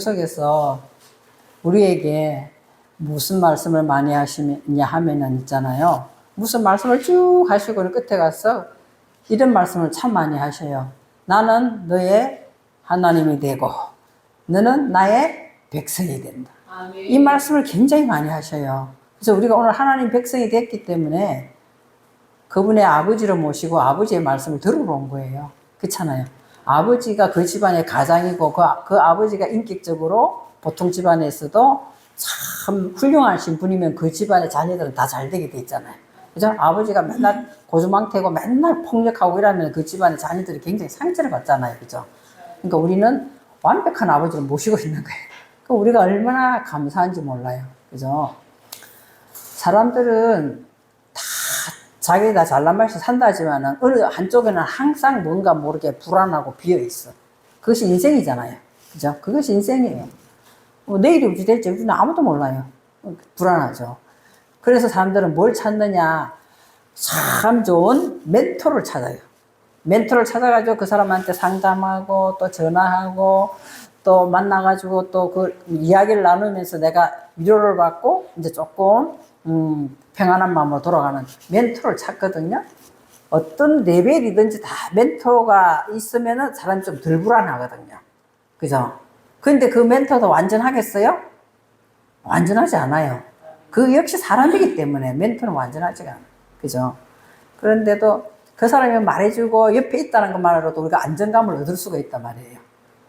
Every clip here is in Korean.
속에서 우리에게 무슨 말씀을 많이 하시냐 하면은 있잖아요. 무슨 말씀을 쭉 하시고는 끝에 가서 이런 말씀을 참 많이 하셔요. 나는 너의 하나님이 되고 너는 나의 백성이 된다. 이 말씀을 굉장히 많이 하셔요. 그래서 우리가 오늘 하나님 백성이 됐기 때문에 그분의 아버지를 모시고 아버지의 말씀을 들으러 온 거예요. 그렇잖아요. 아버지가 그 집안의 가장이고 그 아버지가 인격적으로 보통 집안에서도 참 훌륭하신 분이면 그 집안의 자녀들은 다 잘 되게 돼 있잖아요. 그죠? 아버지가 맨날 고주망태고 맨날 폭력하고 이러면 그 집안의 자녀들이 굉장히 상처를 받잖아요. 그죠? 그러니까 우리는 완벽한 아버지를 모시고 있는 거예요. 그러니까 우리가 얼마나 감사한지 몰라요. 그죠? 사람들은 자기가 잘난 맛이 산다지만은 어느 한쪽에는 항상 뭔가 모르게 불안하고 비어있어. 그것이 인생이잖아요. 그죠? 그것이 인생이에요. 내일이 어찌 될지 우리는 아무도 몰라요. 불안하죠. 그래서 사람들은 뭘 찾느냐. 참 좋은 멘토를 찾아요. 멘토를 찾아가지고 그 사람한테 상담하고 또 전화하고 또 만나가지고 또 그 이야기를 나누면서 내가 위로를 받고 이제 조금 평안한 마음으로 돌아가는 멘토를 찾거든요. 어떤 레벨이든지 다 멘토가 있으면은 사람이 좀 덜 불안하거든요. 그죠? 근데 그 멘토도 완전하겠어요? 완전하지 않아요. 그 역시 사람이기 때문에 멘토는 완전하지가 않아요. 그죠? 그런데도 그 사람이 말해주고 옆에 있다는 것만으로도 우리가 안정감을 얻을 수가 있단 말이에요.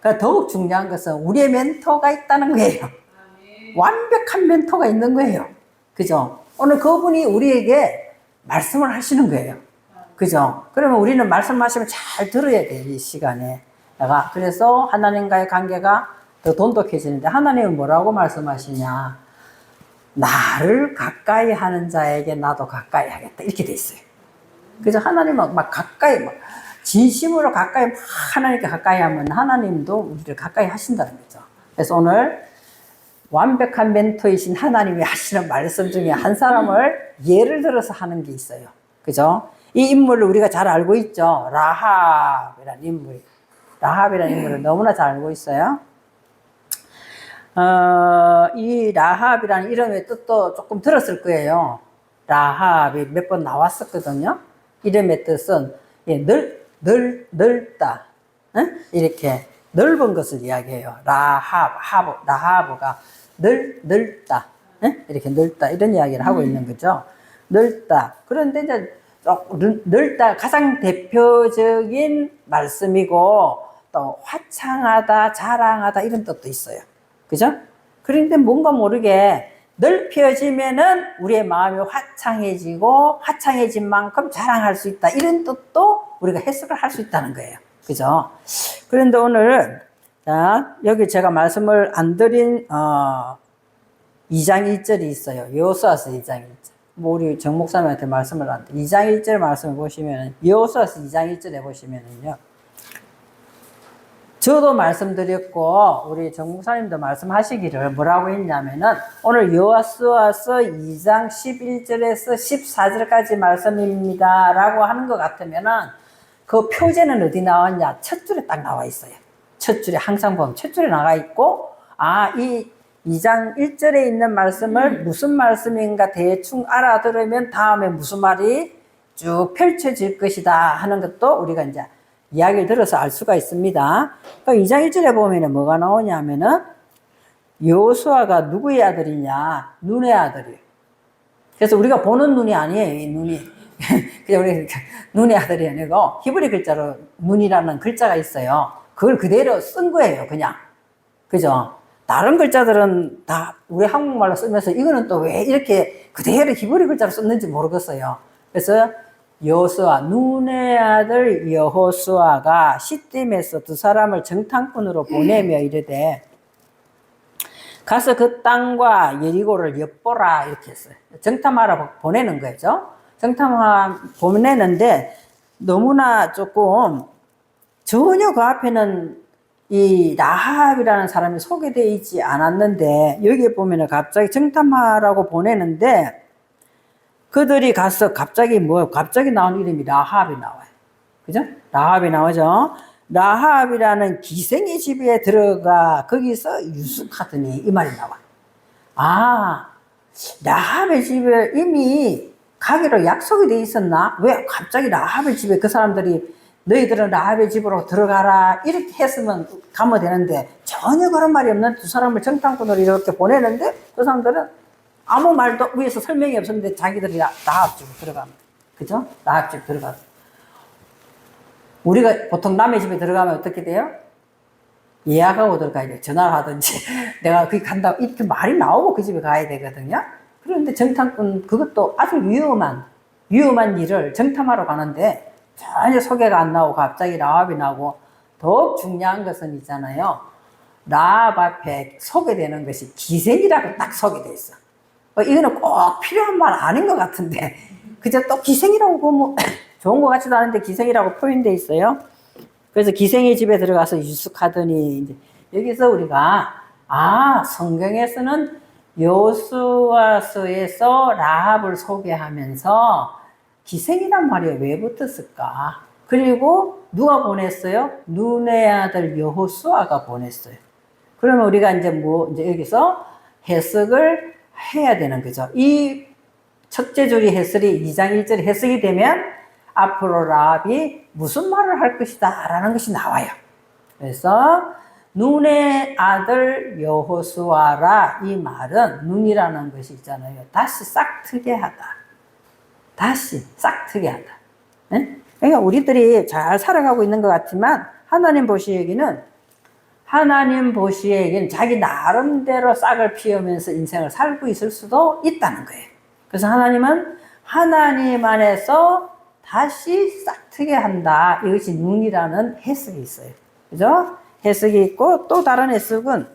그러니까 더욱 중요한 것은 우리의 멘토가 있다는 거예요. 완벽한 멘토가 있는 거예요. 그죠? 오늘 그분이 우리에게 말씀을 하시는 거예요. 그죠? 그러면 우리는 말씀하시면 잘 들어야 돼요, 이 시간에. 그래서 하나님과의 관계가 더 돈독해지는데, 하나님은 뭐라고 말씀하시냐? 나를 가까이 하는 자에게 나도 가까이 하겠다. 이렇게 돼 있어요. 그죠? 하나님은 막 가까이, 진심으로 가까이, 막 하나님께 가까이 하면 하나님도 우리를 가까이 하신다는 거죠. 그래서 오늘 완벽한 멘토이신 하나님이 하시는 말씀 중에 한 사람을 예를 들어서 하는 게 있어요. 그죠? 이 인물을 우리가 잘 알고 있죠? 라합이라는 인물. 라합이라는 인물을 너무나 잘 알고 있어요. 이 라합이라는 이름의 뜻도 조금 들었을 거예요. 라합이 몇 번 나왔었거든요. 이름의 뜻은 넓다. 응? 이렇게 넓은 것을 이야기해요. 라하브가 넓다. 응? 이렇게 넓다. 이런 이야기를 하고 있는 거죠. 넓다. 그런데 이제 넓다 가장 대표적인 말씀이고 또 화창하다, 자랑하다 이런 뜻도 있어요. 그죠? 그런데 뭔가 모르게 넓혀지면은 우리의 마음이 화창해지고 화창해진 만큼 자랑할 수 있다. 이런 뜻도 우리가 해석을 할 수 있다는 거예요. 그죠? 그런데 오늘, 자, 여기 제가 말씀을 안 드린, 2장 1절이 있어요. 여호수아서 2장 1절. 우리 정 목사님한테 말씀을 안 드린 2장 1절 말씀을 보시면, 여호수아서 2장 1절에 보시면은요. 저도 말씀드렸고 우리 정 목사님도 말씀하시기를 뭐라고 했냐면은 오늘 여호수아서 2장 11절에서 14절까지 말씀입니다 라고 하는 것 같으면은 그 표제는 어디 나왔냐? 첫 줄에 딱 나와 있어요. 첫 줄에 항상 보면 첫 줄에 나와 있고 이 2장 1절에 있는 말씀을 무슨 말씀인가 대충 알아들으면 다음에 무슨 말이 쭉 펼쳐질 것이다 하는 것도 우리가 이제 이야기를 들어서 알 수가 있습니다. 그러니까 2장 1절에 보면 뭐가 나오냐면은 여호수아가 누구의 아들이냐? 눈의 아들이에요. 그래서 우리가 보는 눈이 아니에요. 이 눈이. 그냥 우리 눈의 아들이 아니고 히브리 글자로 눈이라는 글자가 있어요. 그걸 그대로 쓴 거예요. 그냥. 그죠? 다른 글자들은 다 우리 한국말로 쓰면서 이거는 또 왜 이렇게 그대로 히브리 글자로 썼는지 모르겠어요. 그래서 여호수아, 눈의 아들 여호수아가 시딤에서 두 사람을 정탐꾼으로 보내며 이르되 가서 그 땅과 여리고를 엿보라 이렇게 했어요. 정탐하러 보내는 거죠. 정탐하러 보내는데 너무나 조금 전혀 그 앞에는 이 라합이라는 사람이 소개되어 있지 않았는데 여기에 보면은 갑자기 정탐하라고 보내는데 그들이 가서 갑자기 나온 이름이 라합이 나와요. 그죠? 라합이 나오죠? 라합이라는 기생의 집에 들어가 거기서 유숙하더니 이 말이 나와. 아, 라합의 집에 이미 가기로 약속이 돼 있었나? 왜 갑자기 라합의 집에 그 사람들이 너희들은 라합의 집으로 들어가라 이렇게 했으면 가면 되는데 전혀 그런 말이 없는 두 사람을 정탐꾼으로 이렇게 보내는데 그 사람들은 아무 말도 위에서 설명이 없었는데 자기들이 라합 집으로 들어갑니다. 그죠? 라합 집 들어가서 우리가 보통 남의 집에 들어가면 어떻게 돼요? 예약하고 들어가야 돼요. 전화를 하든지 내가 거기 간다고 이렇게 말이 나오고 그 집에 가야 되거든요. 그런데 정탐꾼 그것도 아주 위험한 일을 정탐하러 가는데 전혀 소개가 안 나오고 갑자기 라합이 나오고 더욱 중요한 것은 있잖아요. 라합 앞에 소개되는 것이 기생이라고 딱 소개돼 있어. 이거는 꼭 필요한 말 아닌 것 같은데 그저 또 기생이라고 보면 좋은 것 같지도 않은데 기생이라고 표현돼 있어요. 그래서 기생의 집에 들어가서 유숙하더니 이제 여기서 우리가 성경에서는 여호수아서에서 라합을 소개하면서 기생이란 말이 왜 붙었을까? 그리고 누가 보냈어요? 눈의 아들 여호수아가 보냈어요. 그러면 우리가 이제 여기서 해석을 해야 되는 거죠. 이 첫째 줄이 해설이 2장 1절에 해석이 되면 앞으로 라합이 무슨 말을 할 것이다 라는 것이 나와요. 그래서 눈의 아들 여호수아라 이 말은 눈이라는 것이 있잖아요. 다시 싹트게 하다. 다시 싹트게 하다. 네? 그러니까 우리들이 잘 살아가고 있는 것 같지만 하나님 보시기에는 자기 나름대로 싹을 피우면서 인생을 살고 있을 수도 있다는 거예요. 그래서 하나님은 하나님 안에서 다시 싹트게 한다. 이것이 눈이라는 해석이 있어요. 그죠? 해석이 있고 또 다른 해석은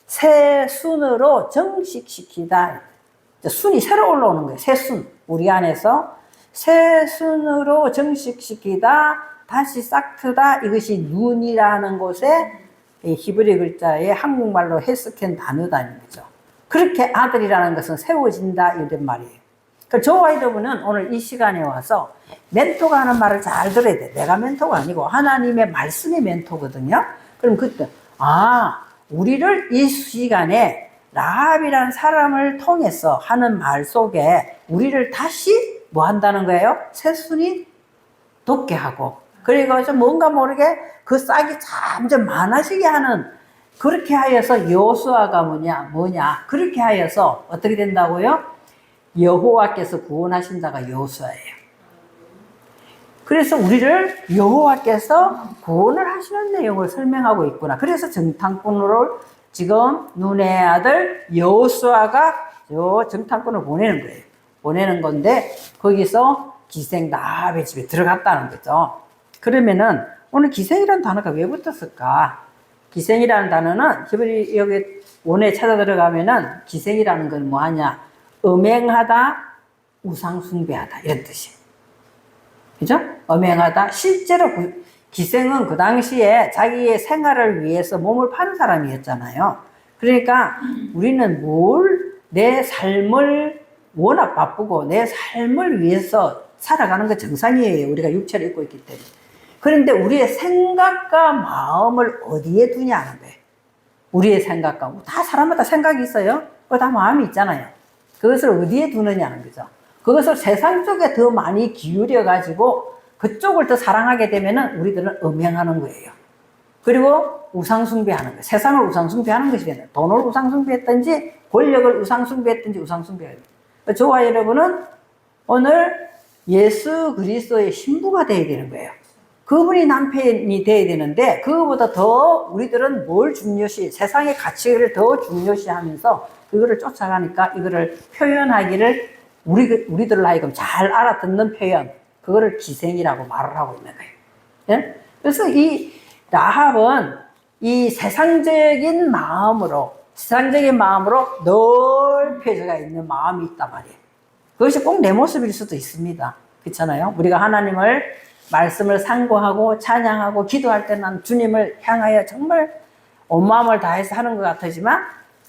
새 순으로 정식시키다. 순이 새로 올라오는 거예요. 새 순. 우리 안에서 새 순으로 정식시키다. 다시 싹트다. 이것이 눈이라는 곳에 히브리 글자에 한국말로 해석한 단어다는 거죠. 그렇게 아들이라는 것은 세워진다. 이런 말이에요. 저와 여러분은 오늘 이 시간에 와서 멘토가 하는 말을 잘 들어야 돼. 내가 멘토가 아니고 하나님의 말씀이 멘토거든요. 그럼 그때 우리를 이 시간에 라합이라는 사람을 통해서 하는 말 속에 우리를 다시 뭐 한다는 거예요? 새순이 돋게 하고 그리고 좀 뭔가 모르게 그 싹이 점점 많아지게 하는 그렇게 하여서 여호수아가 뭐냐 그렇게 하여서 어떻게 된다고요? 여호와께서 구원하신 자가 여호수아예요. 그래서 우리를 여호와께서 구원을 하시는 내용을 설명하고 있구나. 그래서 정탐꾼으로 지금 눈의 아들 여호수아가 정탐꾼을 보내는 거예요. 보내는 건데 거기서 기생 라합의 집에 들어갔다는 거죠. 그러면은 오늘 기생이라는 단어가 왜 붙었을까? 기생이라는 단어는 히브리 여기 원에 찾아 들어가면은 기생이라는 건 뭐하냐? 음행하다, 우상숭배하다 이런 뜻이에요. 그죠? 음행하다. 실제로 기생은 그 당시에 자기의 생활을 위해서 몸을 파는 사람이었잖아요. 그러니까 우리는 내 삶을 워낙 바쁘고 내 삶을 위해서 살아가는 게 정상이에요. 우리가 육체를 입고 있기 때문에. 그런데 우리의 생각과 마음을 어디에 두냐는 거예요. 우리의 생각과 다 사람마다 생각이 있어요. 다 마음이 있잖아요. 그것을 어디에 두느냐는 거죠. 그것을 세상 쪽에 더 많이 기울여 가지고 그쪽을 더 사랑하게 되면은 우리들은 음행하는 거예요. 그리고 우상숭배하는 거예요. 세상을 우상숭배하는 것이 되는 거예요. 돈을 우상숭배했든지 권력을 우상숭배했든지 우상숭배해요. 저와 여러분은 오늘 예수 그리스도의 신부가 되어야 되는 거예요. 그분이 남편이 되어야 되는데 그거보다 더 우리들은 뭘 중요시 세상의 가치를 더 중요시 하면서 그거를 쫓아가니까 이거를 표현하기를 우리들을 하여금 잘 알아듣는 표현 그거를 기생이라고 말을 하고 있는 거예요. 예? 그래서 이 라합은 이 세상적인 마음으로 넓혀져가 있는 마음이 있단 말이에요. 그것이 꼭 내 모습일 수도 있습니다. 그렇잖아요. 우리가 하나님을 말씀을 상고하고 찬양하고 기도할 때는 주님을 향하여 정말 온 마음을 다해서 하는 것 같지만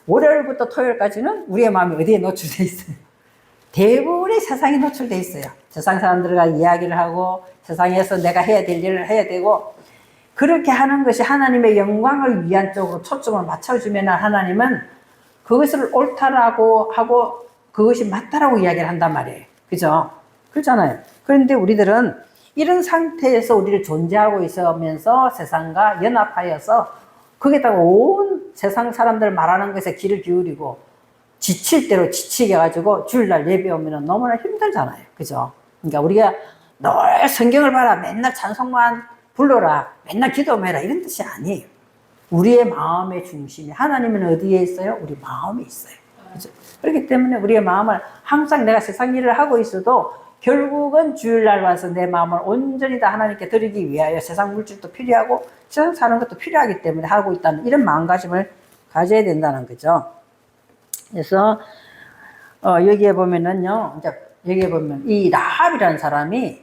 월요일부터 토요일까지는 우리의 마음이 어디에 노출되어 있어요? 대부분이 세상에 노출되어 있어요. 세상 사람들과 이야기를 하고 세상에서 내가 해야 될 일을 해야 되고 그렇게 하는 것이 하나님의 영광을 위한 쪽으로 초점을 맞춰주면 하나님은 그것을 옳다라고 하고 그것이 맞다라고 이야기를 한단 말이에요. 그죠? 그렇잖아요. 그런데 우리들은 이런 상태에서 우리를 존재하고 있으면서 세상과 연합하여서 거기다가 온 세상 사람들 말하는 것에 귀를 기울이고 지칠 대로 지치게 가지고 주일날 예배 오면 너무나 힘들잖아요. 그죠? 그러니까 우리가 늘 성경을 봐라, 맨날 찬송만 불러라, 맨날 기도만 해라, 이런 뜻이 아니에요. 우리의 마음의 중심이, 하나님은 어디에 있어요? 우리 마음에 있어요. 그죠? 그렇기 때문에 우리의 마음을 항상 내가 세상 일을 하고 있어도 결국은 주일날 와서 내 마음을 온전히 다 하나님께 드리기 위하여 세상 물질도 필요하고 세상 사는 것도 필요하기 때문에 하고 있다는 이런 마음가짐을 가져야 된다는 거죠. 그래서 여기에 보면은요, 이제 여기에 보면 이 라합이라는 사람이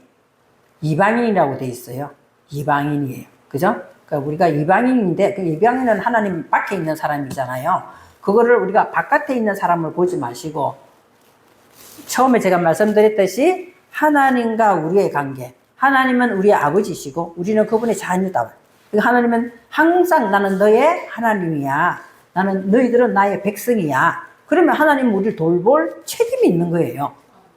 이방인이라고 돼 있어요. 이방인이에요. 그죠? 그러니까 우리가 이방인인데 그 이방인은 하나님 밖에 있는 사람이잖아요. 그거를 우리가 바깥에 있는 사람을 보지 마시고 처음에 제가 말씀드렸듯이 하나님과 우리의 관계, 하나님은 우리의 아버지시고 우리는 그분의 자녀다. 하나님은 항상 나는 너의 하나님이야, 나는 너희들은 나의 백성이야. 그러면 하나님은 우리를 돌볼 책임이 있는 거예요.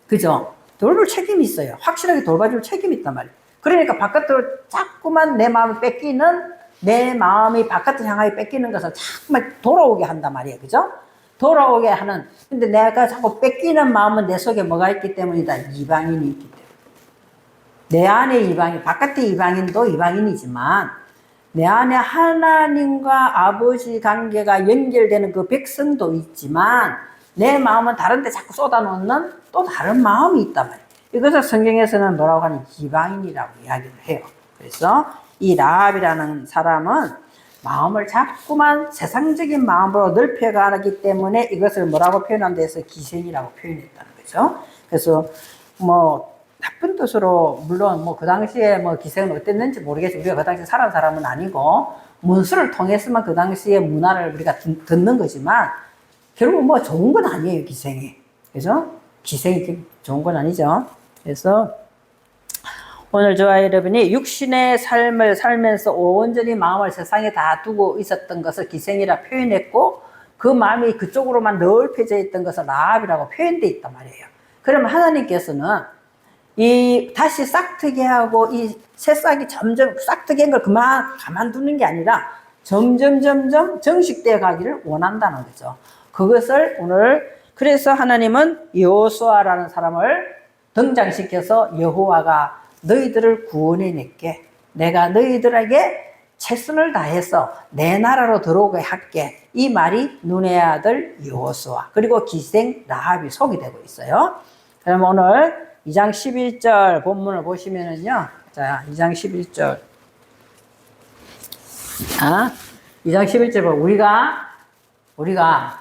그죠? 돌볼 책임이 있어요. 확실하게 돌봐줄 책임이 있단 말이에요. 그러니까 바깥으로 자꾸만 내 마음을 뺏기는, 내 마음이 바깥을 향하여 뺏기는 것을 자꾸만 돌아오게 한단 말이에요. 그죠? 돌아오게 하는. 근데 내가 자꾸 뺏기는 마음은 내 속에 뭐가 있기 때문이다? 이방인이 있기 때문에. 내 안에 이방인, 바깥의 이방인도 이방인이지만 내 안에 하나님과 아버지 관계가 연결되는 그 백성도 있지만 내 마음은 다른 데 자꾸 쏟아놓는 또 다른 마음이 있단 말이에요. 이것을 성경에서는 뭐라고 하는 이방인이라고 이야기를 해요. 그래서 이 라합이라는 사람은 마음을 자꾸만 세상적인 마음으로 넓혀가기 때문에 이것을 뭐라고 표현한 데서 기생이라고 표현했다는 거죠. 그래서 뭐 나쁜 뜻으로, 물론 뭐 그 당시에 뭐 기생은 어땠는지 모르겠지만 우리가 그 당시에 살아온 사람은 아니고 문수를 통해서만 그 당시의 문화를 우리가 듣는 거지만 결국 뭐 좋은 건 아니에요, 기생이. 그죠? 기생이 좋은 건 아니죠. 그래서 오늘 저와 여러분이 육신의 삶을 살면서 온전히 마음을 세상에 다 두고 있었던 것을 기생이라 표현했고 그 마음이 그쪽으로만 넓혀져 있던 것을 라합이라고 표현되어 있단 말이에요. 그러면 하나님께서는 이 다시 싹트게 하고 이 새싹이 점점 싹트게 한 걸 가만두는 게 아니라 점점 정식되어 가기를 원한다는 거죠. 그것을 오늘, 그래서 하나님은 여호수아라는 사람을 등장시켜서 여호와가 너희들을 구원해냈게, 내가 너희들에게 최선을 다해서 내 나라로 들어오게 할게. 이 말이 눈의 아들 여호수아 그리고 기생 라합이 속이 되고 있어요. 그럼 오늘 2장 11절 본문을 보시면은요, 자, 2장 11절. 2장 11절 보면 우리가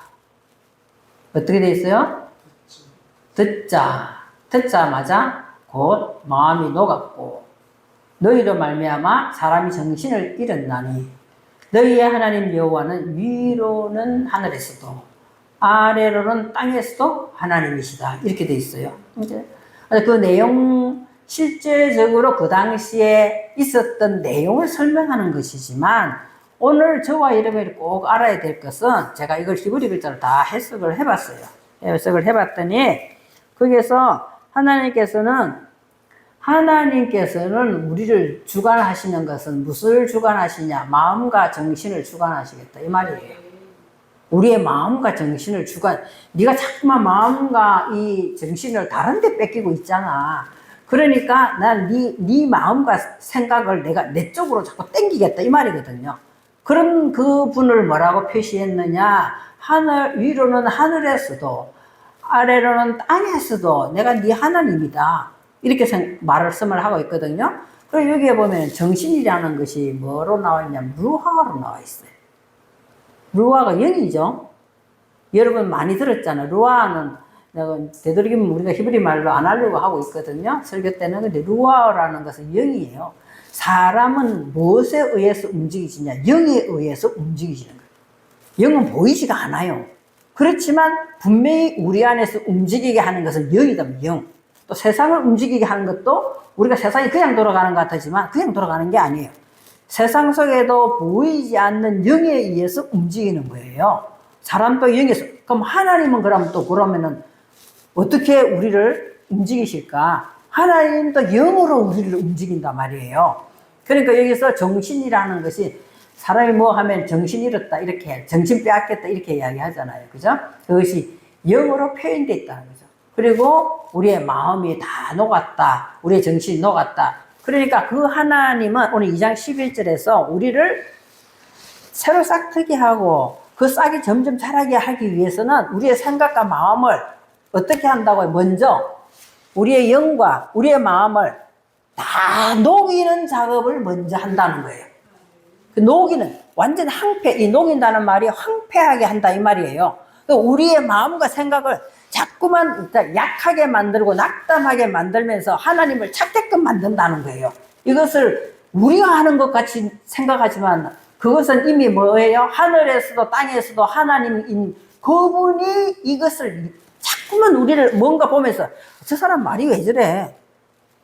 어떻게 돼 있어요? 듣자마자 곧 마음이 녹았고 너희로 말미암아 사람이 정신을 잃었나니 너희의 하나님 여호와는 위로는 하늘에서도 아래로는 땅에서도 하나님이시다. 이렇게 돼 있어요. 그 내용, 실제적으로 그 당시에 있었던 내용을 설명하는 것이지만 오늘 저와 여러분이 꼭 알아야 될 것은, 제가 이걸 히브리 글자로 다 해석을 해봤어요. 해석을 해봤더니 거기에서 하나님께서는 우리를 주관하시는 것은 무엇을 주관하시냐? 마음과 정신을 주관하시겠다 이 말이에요. 우리의 마음과 정신을 네가 자꾸만 마음과 이 정신을 다른 데 뺏기고 있잖아. 그러니까 난 네 마음과 생각을 내가 내 쪽으로 자꾸 땡기겠다 이 말이거든요. 그런 그 분을 뭐라고 표시했느냐? 위로는 하늘에서도 아래로는 땅에서도 내가 네 하나님이다. 이렇게 말씀을 하고 있거든요. 그리고 여기에 보면 정신이라는 것이 뭐로 나와 있냐면 루하로 나와 있어요. 루아가 영이죠. 여러분 많이 들었잖아요. 루아는 내가 되도록이면 우리가 히브리 말로 안 하려고 하고 있거든요. 설교 때는. 근데 루아라는 것은 영이에요. 사람은 무엇에 의해서 움직이지냐? 영에 의해서 움직이지는 거예요. 영은 보이지가 않아요. 그렇지만 분명히 우리 안에서 움직이게 하는 것은 영이다. 영. 또 세상을 움직이게 하는 것도 우리가 세상이 그냥 돌아가는 것 같지만 그냥 돌아가는 게 아니에요. 세상 속에도 보이지 않는 영에 의해서 움직이는 거예요. 사람도 영에서. 그럼 하나님은 그러면은 어떻게 우리를 움직이실까? 하나님도 영으로 우리를 움직인단 말이에요. 그러니까 여기서 정신이라는 것이 사람이 뭐 하면 정신 잃었다 이렇게 정신 빼앗겼다 이렇게 이야기하잖아요. 그죠? 그것이 영으로 표현되어 있다는 거죠. 그리고 우리의 마음이 다 녹았다. 우리의 정신이 녹았다. 그러니까 그 하나님은 오늘 2장 11절에서 우리를 새로 싹트게 하고 그 싹이 점점 자라게 하기 위해서는 우리의 생각과 마음을 어떻게 한다고요? 먼저 우리의 영과 우리의 마음을 다 녹이는 작업을 먼저 한다는 거예요. 그 녹이는 완전 항폐, 이 녹인다는 말이 황폐하게 한다 이 말이에요. 우리의 마음과 생각을 자꾸만 약하게 만들고 낙담하게 만들면서 하나님을 찾게끔 만든다는 거예요. 이것을 우리가 하는 것 같이 생각하지만 그것은 이미 뭐예요? 하늘에서도 땅에서도 하나님인 그분이 이것을 자꾸만 우리를 뭔가 보면서 저 사람 말이 왜 저래?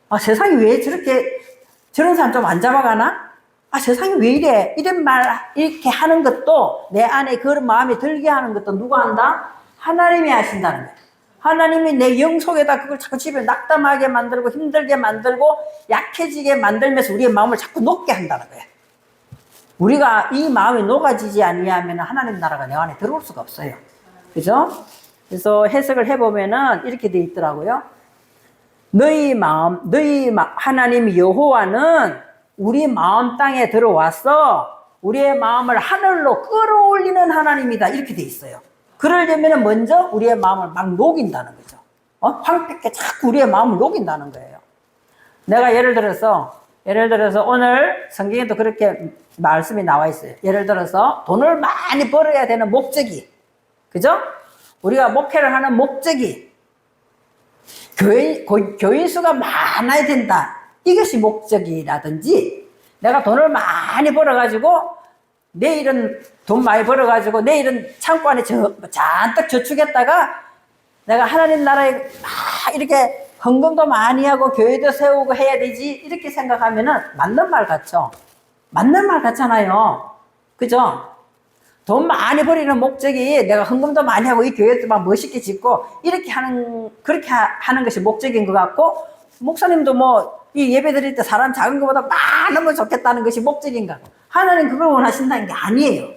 아, 세상이 왜 저렇게 저런 사람 좀 안 잡아가나? 아, 세상이 왜 이래? 이런 말 이렇게 하는 것도 내 안에 그런 마음이 들게 하는 것도 누가 한다? 하나님이 하신다는 거예요. 하나님이 내 영 속에다 그걸 자꾸 집에 낙담하게 만들고 힘들게 만들고 약해지게 만들면서 우리의 마음을 자꾸 녹게 한다는 거예요. 우리가 이 마음이 녹아지지 아니하면 하나님 나라가 내 안에 들어올 수가 없어요. 그죠? 그래서 해석을 해보면은 이렇게 돼 있더라고요. 하나님 여호와는 우리 마음 땅에 들어와서 우리의 마음을 하늘로 끌어올리는 하나님이다. 이렇게 돼 있어요. 그러려면 먼저 우리의 마음을 막 녹인다는 거죠. 황폐하게 자꾸 우리의 마음을 녹인다는 거예요. 내가 예를 들어서 오늘 성경에도 그렇게 말씀이 나와 있어요. 예를 들어서 돈을 많이 벌어야 되는 목적이, 그죠? 우리가 목회를 하는 목적이 교인 수가 많아야 된다. 이것이 목적이라든지 내가 돈을 많이 벌어가지고 내일은 돈 많이 벌어가지고 내일은 창고 안에 잔뜩 저축했다가 내가 하나님 나라에 막 이렇게 헌금도 많이 하고 교회도 세우고 해야 되지 이렇게 생각하면은 맞는 말 같죠? 맞는 말 같잖아요. 그죠? 돈 많이 벌이는 목적이 내가 헌금도 많이 하고 이 교회도 막 멋있게 짓고 그렇게 하는 것이 목적인 것 같고 목사님도 뭐 이 예배 드릴 때 사람 작은 것보다 많으면 좋겠다는 것이 목적인가 하고 하나님 그걸 원하신다는 게 아니에요.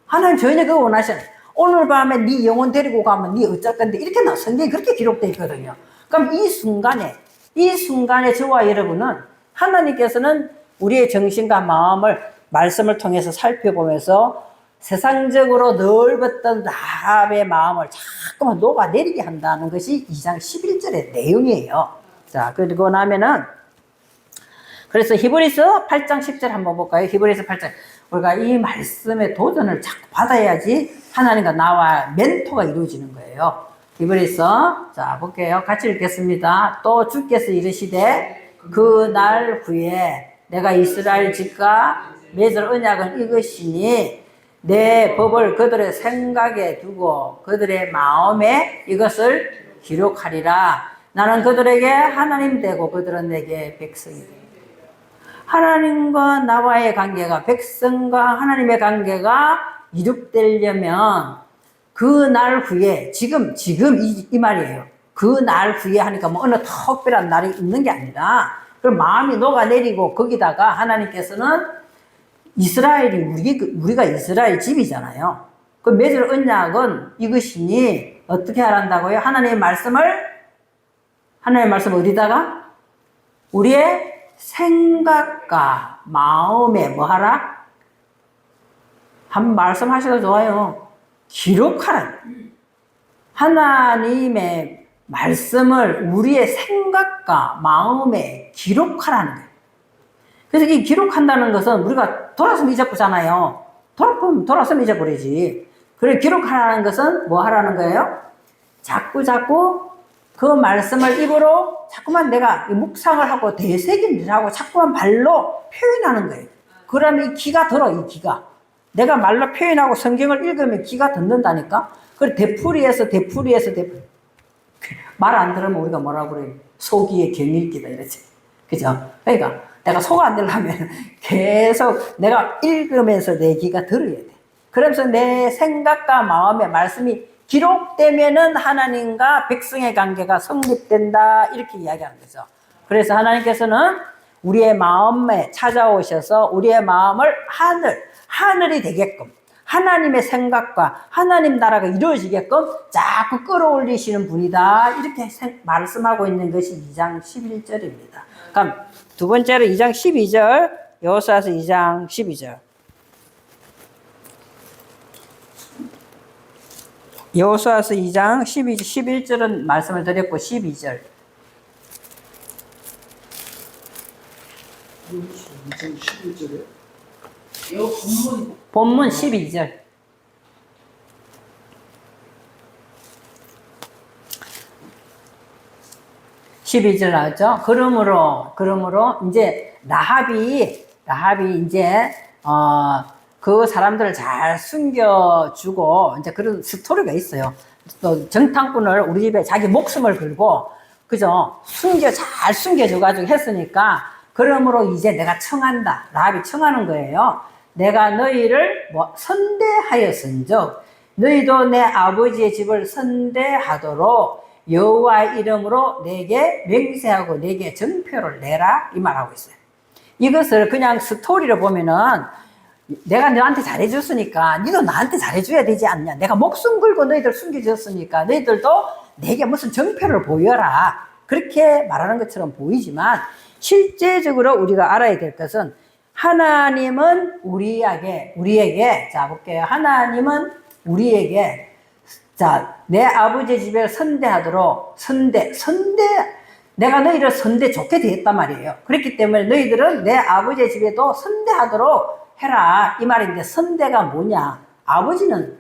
하나님 전혀 그걸 원하시는 오늘 밤에 네 영혼 데리고 가면 네 어쩔 건데 이렇게 성경에 그렇게 기록되어 있거든요. 그럼 이 순간에 저와 여러분은 하나님께서는 우리의 정신과 마음을 말씀을 통해서 살펴보면서 세상적으로 넓었던 라합의 마음을 자꾸만 녹아내리게 한다는 것이 2장 11절의 내용이에요. 자, 그리고 나면은 그래서 히브리서 8장 10절 한번 볼까요? 히브리서 8장. 우리가 이 말씀의 도전을 자꾸 받아야지 하나님과 나와 멘토가 이루어지는 거예요. 히브리서 자 볼게요. 같이 읽겠습니다. 또 주께서 이르시되 그 날 후에 내가 이스라엘 집과 맺을 언약은 이것이니 내 법을 그들의 생각에 두고 그들의 마음에 이것을 기록하리라. 나는 그들에게 하나님 되고 그들은 내게 백성이 되리라. 하나님과 나와의 관계가 백성과 하나님의 관계가 이룩되려면 그 날 후에 지금 이 말이에요. 그 날 후에 하니까 뭐 어느 특별한 날이 있는 게 아니라 그 마음이 녹아내리고 거기다가 하나님께서는 우리가 이스라엘 집이잖아요. 그 맺을 언약은 이것이니 어떻게 하란다고요? 하나님의 말씀을 어디다가? 우리의 생각과 마음에 뭐 하라? 한 말씀하셔도 좋아요. 기록하라. 하나님의 말씀을 우리의 생각과 마음에 기록하라는 거예요. 그래서 이 기록한다는 것은 우리가 돌아서면 잊어버리잖아요. 돌아서면 잊어버리지. 그래, 기록하라는 것은 뭐 하라는 거예요? 자꾸 그 말씀을 입으로 자꾸만 내가 묵상을 하고 되새김질 하고 자꾸만 발로 표현하는 거예요. 그러면 이 기가 들어, 이 기가. 내가 말로 표현하고 성경을 읽으면 기가 듣는다니까? 그래, 되풀이해서. 말 안 들으면 우리가 뭐라고 그래요? 소기의 경읽기다, 이러지. 그죠? 그러니까 내가 속 안 내려면 계속 내가 읽으면서 내 귀가 들어야 돼. 그러면서 내 생각과 마음의 말씀이 기록되면은 하나님과 백성의 관계가 성립된다. 이렇게 이야기하는 거죠. 그래서 하나님께서는 우리의 마음에 찾아오셔서 우리의 마음을 하늘이 되게끔 하나님의 생각과 하나님 나라가 이루어지게끔 자꾸 끌어올리시는 분이다. 이렇게 말씀하고 있는 것이 2장 11절입니다. 그럼 두 번째로 2장 12절, 여호수아서 2장 12절. 여호수아서 2장 11절은 말씀을 드렸고 12절. 2장 11절에 본문 12절. 12절 나왔죠? 그러므로 이제 라합이 이제 그 사람들을 잘 숨겨주고 이제 그런 스토리가 있어요. 또 정탐꾼을 우리 집에 자기 목숨을 걸고 그죠? 잘 숨겨줘가지고 했으니까 그러므로 이제 내가 청한다. 라합이 청하는 거예요. 내가 너희를 선대하였은즉 너희도 내 아버지의 집을 선대하도록 여호와의 이름으로 내게 맹세하고 내게 증표를 내라 이 말하고 있어요. 이것을 그냥 스토리로 보면은 내가 너한테 잘해줬으니까 너도 나한테 잘해줘야 되지 않냐. 내가 목숨 걸고 너희들 숨겨줬으니까 너희들도 내게 무슨 증표를 보여라. 그렇게 말하는 것처럼 보이지만 실제적으로 우리가 알아야 될 것은 하나님은 우리에게 자 볼게요. 하나님은 우리에게 자, 내 아버지의 집에 선대하도록 내가 너희를 선대 좋게 되었단 말이에요. 그렇기 때문에 너희들은 내 아버지의 집에도 선대하도록 해라 이 말인데 선대가 뭐냐? 아버지는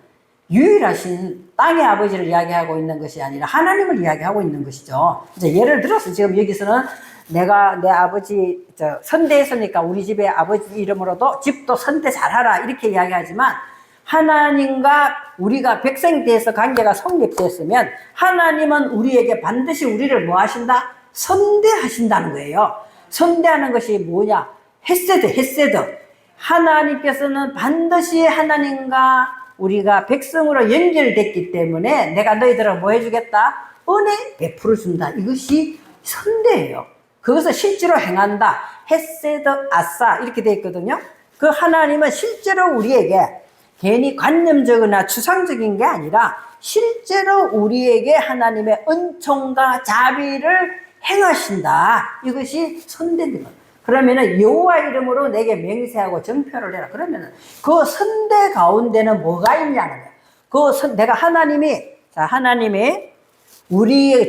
유일하신 땅의 아버지를 이야기하고 있는 것이 아니라 하나님을 이야기하고 있는 것이죠. 이제 예를 들어서 지금 여기서는 내가 내 아버지 선대했으니까 우리 집에 아버지 이름으로도 집도 선대 잘하라 이렇게 이야기하지만 하나님과 우리가 백성에 대해서 관계가 성립됐으면 하나님은 우리에게 반드시 우리를 뭐 하신다? 선대하신다는 거예요. 선대하는 것이 뭐냐? 헤세드. 하나님께서는 반드시 하나님과 우리가 백성으로 연결됐기 때문에 내가 너희들을 뭐 해주겠다? 은혜 베풀어 준다. 이것이 선대예요. 그것을 실제로 행한다. 헤세드 아싸 이렇게 되어 있거든요. 그 하나님은 실제로 우리에게 괜히 관념적이나 추상적인 게 아니라 실제로 우리에게 하나님의 은총과 자비를 행하신다. 이것이 선대입니다. 그러면은 여호와 이름으로 내게 맹세하고 증표를 해라. 그러면은 그 선대 가운데는 뭐가 있냐는 거예요. 내가 하나님이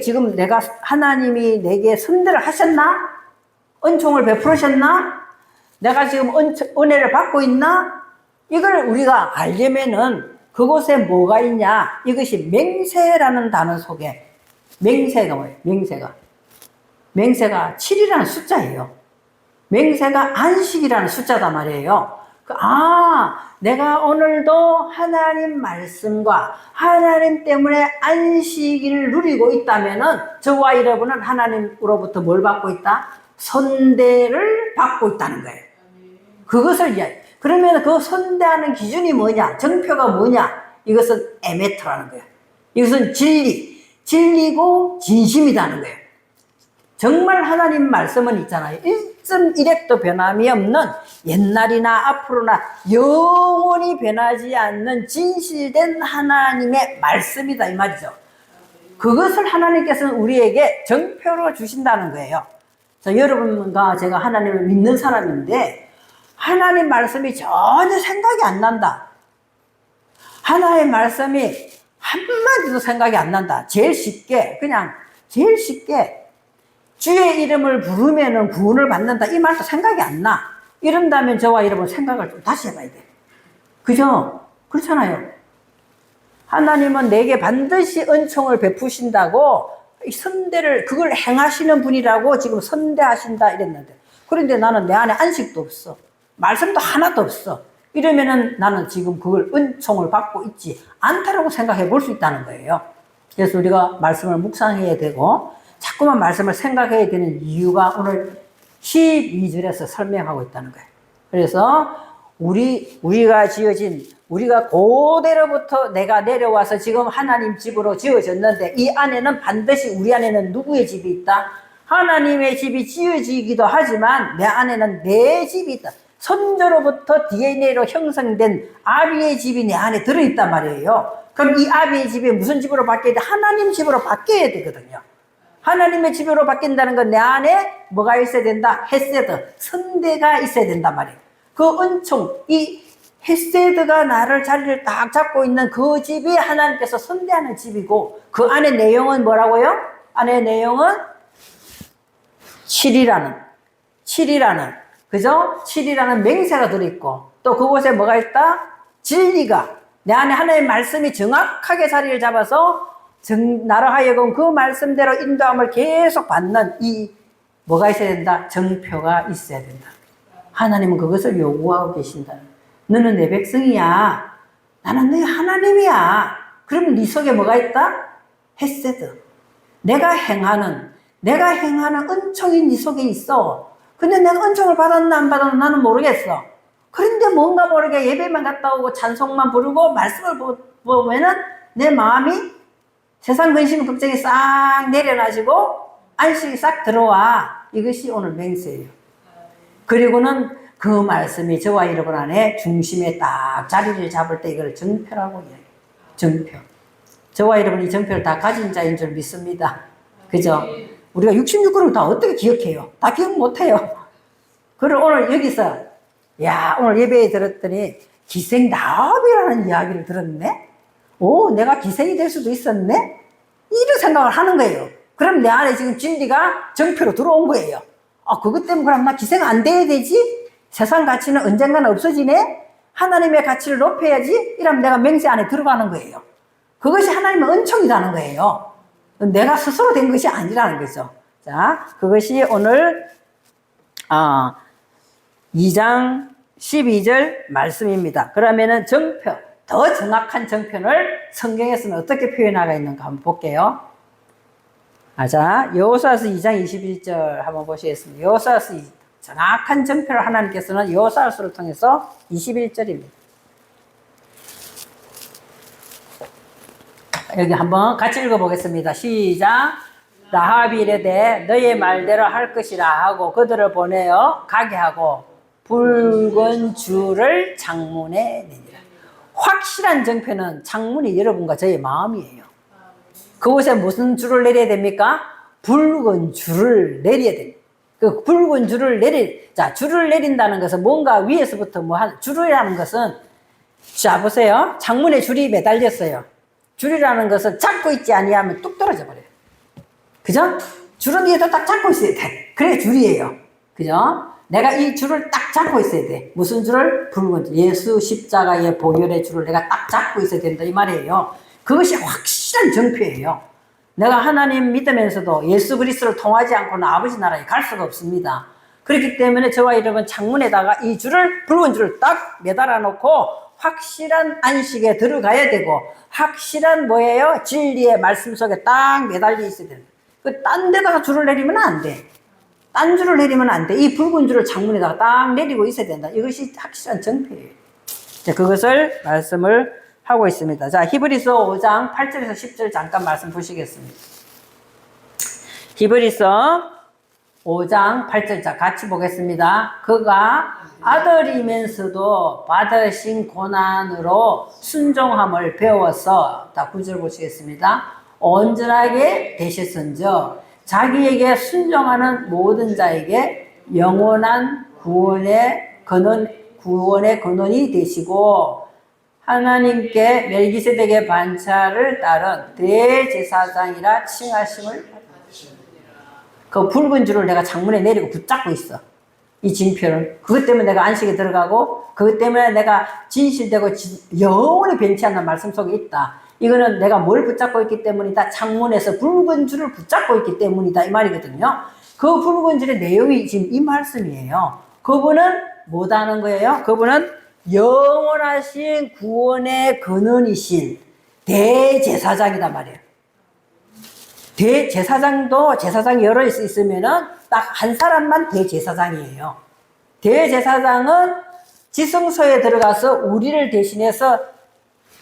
지금 하나님이 내게 선대를 하셨나? 은총을 베풀으셨나? 내가 지금 은혜를 받고 있나? 이걸 우리가 알려면은 그곳에 뭐가 있냐? 이것이 맹세라는 단어 속에 맹세가 뭐예요? 맹세가 7이라는 숫자예요. 맹세가 안식이라는 숫자단 말이에요. 내가 오늘도 하나님 말씀과 하나님 때문에 안식일을 누리고 있다면은 저와 여러분은 하나님으로부터 뭘 받고 있다? 선대를 받고 있다는 거예요. 그것을 그러면 그 선대하는 기준이 뭐냐? 정표가 뭐냐? 이것은 에메트라는 거예요. 이것은 진리고 진심이라는 거예요. 정말 하나님 말씀은 있잖아요. 1.1핵도 변함이 없는 옛날이나 앞으로나 영원히 변하지 않는 진실된 하나님의 말씀이다 이 말이죠. 그것을 하나님께서는 우리에게 정표로 주신다는 거예요. 여러분과 제가 하나님을 믿는 사람인데 하나님 말씀이 전혀 생각이 안 난다. 하나님의 말씀이 한마디도 생각이 안 난다. 제일 쉽게 주의 이름을 부르면은 구원을 받는다. 이 말도 생각이 안 나. 이런다면 저와 여러분 생각을 좀 다시 해봐야 돼. 그죠? 그렇잖아요. 하나님은 내게 반드시 은총을 베푸신다고 이 선대를 그걸 행하시는 분이라고 지금 선대하신다 이랬는데 그런데 나는 내 안에 안식도 없어. 말씀도 하나도 없어. 이러면은 나는 지금 그걸 은총을 받고 있지 않다라고 생각해 볼 수 있다는 거예요. 그래서 우리가 말씀을 묵상해야 되고 자꾸만 말씀을 생각해야 되는 이유가 오늘 12절에서 설명하고 있다는 거예요. 그래서 우리가 지어진, 우리가 고대로부터 내가 내려와서 지금 하나님 집으로 지어졌는데 이 안에는 반드시 우리 안에는 누구의 집이 있다? 하나님의 집이 지어지기도 하지만 내 안에는 내 집이 있다. 선조로부터 DNA로 형성된 아비의 집이 내 안에 들어있단 말이에요. 그럼 이 아비의 집이 무슨 집으로 바뀌어야 돼? 하나님 집으로 바뀌어야 되거든요. 하나님의 집으로 바뀐다는 건 내 안에 뭐가 있어야 된다? 헤세드, 선대가 있어야 된단 말이에요. 그 은총, 이 헤세드가 나를 자리를 딱 잡고 있는 그 집이 하나님께서 선대하는 집이고 그 안에 내용은 뭐라고요? 안에 내용은 7이라는 그죠? 7이라는 맹세가 들어있고 또 그곳에 뭐가 있다? 진리가 내 안에 하나님의 말씀이 정확하게 자리를 잡아서 나로 하여금 그 말씀대로 인도함을 계속 받는 이 뭐가 있어야 된다? 정표가 있어야 된다. 하나님은 그것을 요구하고 계신다. 너는 내 백성이야. 나는 네 하나님이야. 그러면 네 속에 뭐가 있다? 헤세드. 내가 행하는 은총이 네 속에 있어. 근데 내가 은총을 받았나 안 받았나 나는 모르겠어. 그런데 뭔가 모르게 예배만 갔다 오고 찬송만 부르고 말씀을 보면은 내 마음이 세상 근심 걱정이 싹 내려놔지고 안식이 싹 들어와. 이것이 오늘 맹세예요. 그리고는 그 말씀이 저와 여러분 안에 중심에 딱 자리를 잡을 때 이걸 정표라고 이야기해요. 정표. 저와 여러분이 정표를 다 가진 자인 줄 믿습니다. 그죠? 우리가 66그룹을 다 어떻게 기억해요? 다 기억 못해요. 그리고 오늘 여기서 오늘 예배에 들었더니 기생나업이라는 이야기를 들었네? 오, 내가 기생이 될 수도 있었네? 이런 생각을 하는 거예요. 그럼 내 안에 지금 진리가 정표로 들어온 거예요. 그것 때문에 그럼 나 기생 안 돼야 되지? 세상 가치는 언젠가는 없어지네? 하나님의 가치를 높여야지? 이러면 내가 맹세 안에 들어가는 거예요. 그것이 하나님의 은총이라는 거예요. 내가 스스로 된 것이 아니라는 거죠. 자, 그것이 오늘 2장 12절 말씀입니다. 그러면은 정표, 더 정확한 정표를 성경에서는 어떻게 표현하고 있는가 한번 볼게요. 자, 여호수아서 2장 21절 한번 보시겠습니다. 여호수아서 정확한 정표를 하나님께서는 여호수아서를 통해서 21절입니다. 여기 한번 같이 읽어보겠습니다. 시작. 라합이 이르되 너의 말대로 할 것이라 하고 그들을 보내어 가게 하고 붉은 줄을 창문에 내니라. 확실한 정표는 창문이 여러분과 저의 마음이에요. 그곳에 무슨 줄을 내려야 됩니까? 붉은 줄을 내려야 됩니다. 그 붉은 줄을 줄을 내린다는 것은 뭔가 위에서부터 줄이라는 것은, 자, 보세요. 창문에 줄이 매달렸어요. 줄이라는 것은 잡고 있지 아니하면 뚝 떨어져 버려요. 그죠? 줄은 위에도 딱 잡고 있어야 돼. 그래, 줄이에요. 그죠? 내가 이 줄을 딱 잡고 있어야 돼. 무슨 줄을? 붉은 줄. 예수 십자가의 보혈의 줄을 내가 딱 잡고 있어야 된다. 이 말이에요. 그것이 확실한 정표예요. 내가 하나님 믿으면서도 예수 그리스도를 통하지 않고는 아버지 나라에 갈 수가 없습니다. 그렇기 때문에 저와 여러분 창문에다가 이 줄을, 붉은 줄을 딱 매달아 놓고 확실한 안식에 들어가야 되고, 확실한 뭐예요? 진리의 말씀 속에 딱 매달려 있어야 됩니다. 딴 데다가 줄을 내리면 안 돼. 딴 줄을 내리면 안 돼. 이 붉은 줄을 창문에다가 딱 내리고 있어야 된다. 이것이 확실한 정표예요. 자, 그것을 말씀을 하고 있습니다. 자, 히브리서 5장 8절에서 10절 잠깐 말씀 보시겠습니다. 히브리서 5장 8절, 자, 같이 보겠습니다. 그가 아들이면서도 받으신 고난으로 순종함을 배워서, 다 9절 보시겠습니다. 온전하게 되셨은즉 자기에게 순종하는 모든 자에게 영원한 구원의 근원이 되시고 하나님께 멜기세덱의 반차를 따른 대제사장이라 칭하심을 그 붉은 줄을 내가 창문에 내리고 붙잡고 있어. 이 징표를. 그것 때문에 내가 안식에 들어가고, 그것 때문에 내가 진실되고 영원히 변치 않는 말씀 속에 있다. 이거는 내가 뭘 붙잡고 있기 때문이다. 창문에서 붉은 줄을 붙잡고 있기 때문이다. 이 말이거든요. 그 붉은 줄의 내용이 지금 이 말씀이에요. 그분은 뭐다는 거예요? 그분은 영원하신 구원의 근원이신 대제사장이단 말이에요. 대제사장도 제사장이 여러 있으면은 딱 한 사람만 대제사장이에요. 대제사장은 지성소에 들어가서 우리를 대신해서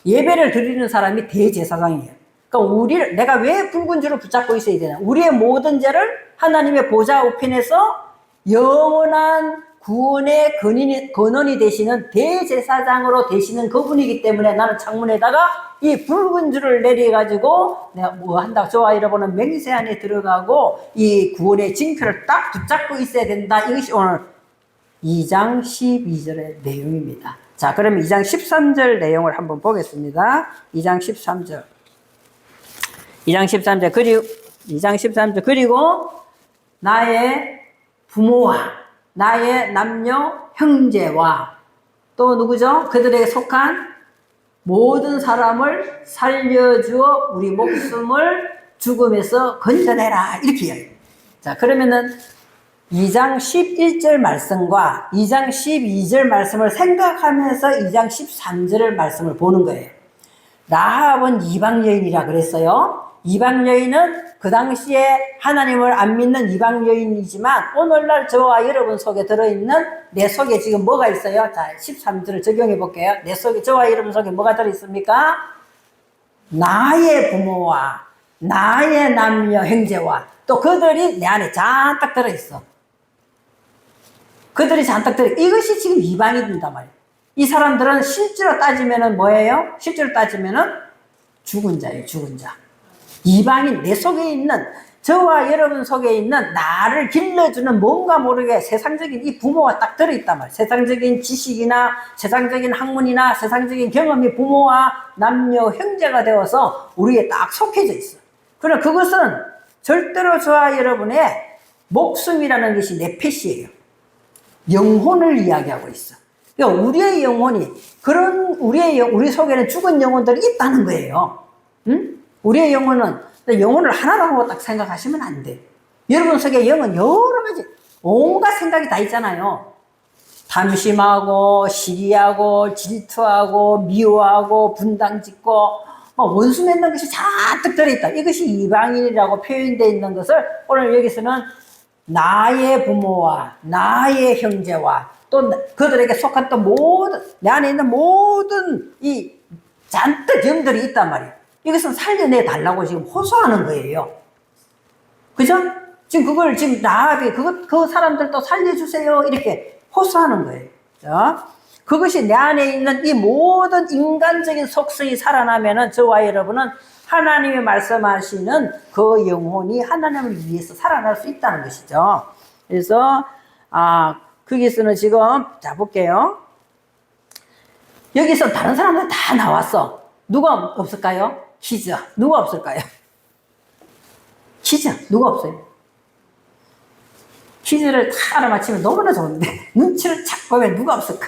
예배를 드리는 사람이 대제사장이에요. 그러니까 내가 왜 붉은 줄을 붙잡고 있어야 되나? 우리의 모든 죄를 하나님의 보좌 우편에서 영원한 구원의 근원이 되시는 대제사장으로 되시는 그분이기 때문에 나는 창문에다가 이 붉은 줄을 내려가지고 내가 뭐 한다, 저와 여러분은 맹세 안에 들어가고 이 구원의 징표를 딱 붙잡고 있어야 된다. 이것이 오늘 2장 12절의 내용입니다. 자, 그럼 2장 13절 내용을 한번 보겠습니다. 2장 13절. 2장 13절. 그리고 나의 부모와 나의 남녀 형제와 또 누구죠? 그들에게 속한 모든 사람을 살려주어 우리 목숨을 죽음에서 건져내라. 이렇게 이야기해요. 자, 그러면은 2장 11절 말씀과 2장 12절 말씀을 생각하면서 2장 13절의 말씀을 보는 거예요. 라합은 이방 여인이라 그랬어요. 이방 여인은 그 당시에 하나님을 안 믿는 이방 여인이지만 오늘날 저와 여러분 속에 들어있는 내 속에 지금 뭐가 있어요? 자, 13절을 적용해 볼게요. 내 속에, 저와 여러분 속에 뭐가 들어있습니까? 나의 부모와 나의 남녀 형제와 또 그들이 내 안에 잔뜩 들어있어. 그들이 잔뜩 들어. 이것이 지금 이방이 된단 말이에요. 이 사람들은 실제로 따지면은 뭐예요? 실제로 따지면은 죽은 자예요, 죽은 자. 이방인, 내 속에 있는, 저와 여러분 속에 있는 나를 길러주는 뭔가 모르게 세상적인 이 부모가 딱 들어있단 말이에요. 세상적인 지식이나 세상적인 학문이나 세상적인 경험이 부모와 남녀 형제가 되어서 우리에 딱 속해져 있어요. 그러나 그것은 절대로 저와 여러분의 목숨이라는 것이 네펫이에요. 영혼을 이야기하고 있어. 그러니까 우리의 영혼이, 우리 속에는 죽은 영혼들이 있다는 거예요. 응? 우리의 영혼을 하나라고 딱 생각하시면 안 돼. 여러분 속에 영은 여러 가지, 온갖 생각이 다 있잖아요. 탐심하고, 시기하고, 질투하고, 미워하고, 분당짓고, 원수 맺는 것이 잔뜩 들어있다. 이것이 이방인이라고 표현되어 있는 것을 오늘 여기서는 나의 부모와 나의 형제와 또 그들에게 속한 또 모든, 내 안에 있는 모든 이 잔뜩 영들이 있단 말이에요. 이것은 살려내 달라고 지금 호소하는 거예요. 그죠? 지금 그걸 지금 라합이 그 사람들도 살려주세요. 이렇게 호소하는 거예요. 자, 그것이 내 안에 있는 이 모든 인간적인 속성이 살아나면은 저와 여러분은 하나님이 말씀하시는 그 영혼이 하나님을 위해서 살아날 수 있다는 것이죠. 그래서, 거기서는 지금, 자, 볼게요. 여기서 다른 사람들 다 나왔어. 누가 없을까요? 퀴즈. 누가 없을까요? 퀴즈. 누가 없어요? 퀴즈를 다 알아맞히면 너무나 좋은데, 눈치를 착 보면 누가 없을까?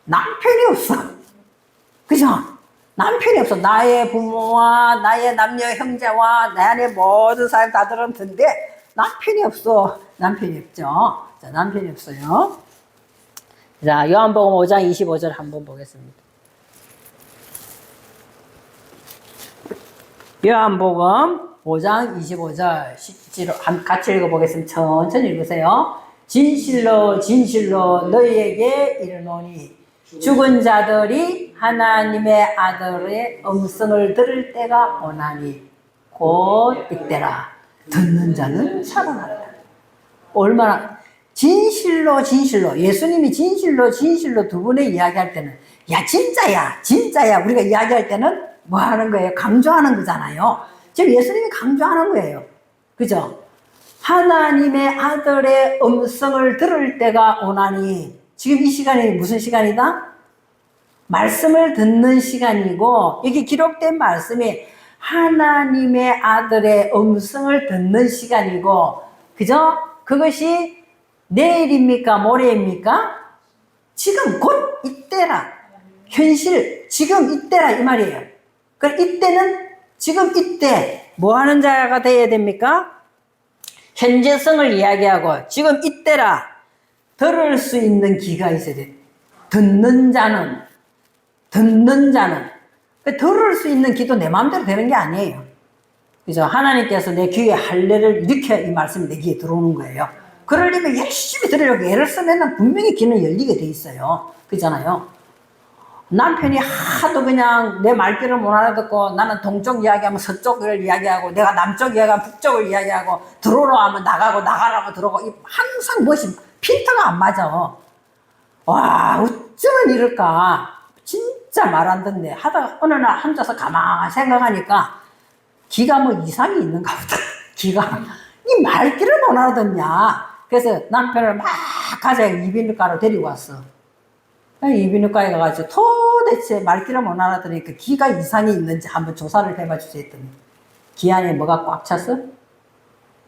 남편이 없어. 그죠? 남편이 없어. 나의 부모와 나의 남녀 형제와 내 안에 모든 사람 다 들었는데, 남편이 없어. 남편이 없죠. 자, 남편이 없어요. 자, 요한복음 5장 25절 한번 보겠습니다. 요한복음 5장 25절 실제로 같이 읽어보겠습니다. 천천히 읽으세요. 진실로 진실로 너희에게 이르노니 죽은 자들이 하나님의 아들의 음성을 들을 때가 오나니 곧 이때라. 듣는 자는 살아난다. 얼마나 진실로 진실로, 예수님이 진실로 진실로 두 분의 이야기할 때는 야 진짜야 진짜야 우리가 이야기할 때는 뭐 하는 거예요? 강조하는 거잖아요. 지금 예수님이 강조하는 거예요. 그죠? 하나님의 아들의 음성을 들을 때가 오나니, 지금 이 시간이 무슨 시간이다? 말씀을 듣는 시간이고, 여기 기록된 말씀이 하나님의 아들의 음성을 듣는 시간이고, 그죠? 그것이 내일입니까? 모레입니까? 지금 곧 이때라. 현실, 지금 이때라 이 말이에요. 그 이때는 지금 이때 뭐 하는 자가 되어야 됩니까? 현재성을 이야기하고 지금 이때라. 들을 수 있는 귀가 있어야 돼. 듣는 자는 들을 수 있는 귀도 내 마음대로 되는 게 아니에요. 그죠? 하나님께서 내 귀에 할례를 일으켜야 이 말씀이 내 귀에 들어오는 거예요. 그러려면 열심히 들으려고 애를 쓰면 분명히 귀는 열리게 돼 있어요. 그잖아요. 남편이 하도 그냥 내 말귀를 못 알아듣고 나는 동쪽 이야기하면 서쪽을 이야기하고 내가 남쪽 이야기하면 북쪽을 이야기하고 들어오라 하면 나가고 나가라고 들어오고 항상 무엇이 필터가 안 맞아. 와, 어쩌면 이럴까. 진짜 말 안 듣네. 하다가 어느 날 앉아서 가만히 생각하니까 기가 뭐 이상이 있는가 보다. 기가. 이 말귀를 못 알아듣냐. 그래서 남편을 막 가자 이비인후과로 데리고 왔어. 이비인후과에 가가지고 도대체 말귀를 못 알아듣으니까 기가 이상이 있는지 한번 조사를 해봐 주세요 했더니 귀 안에 뭐가 꽉 찼어?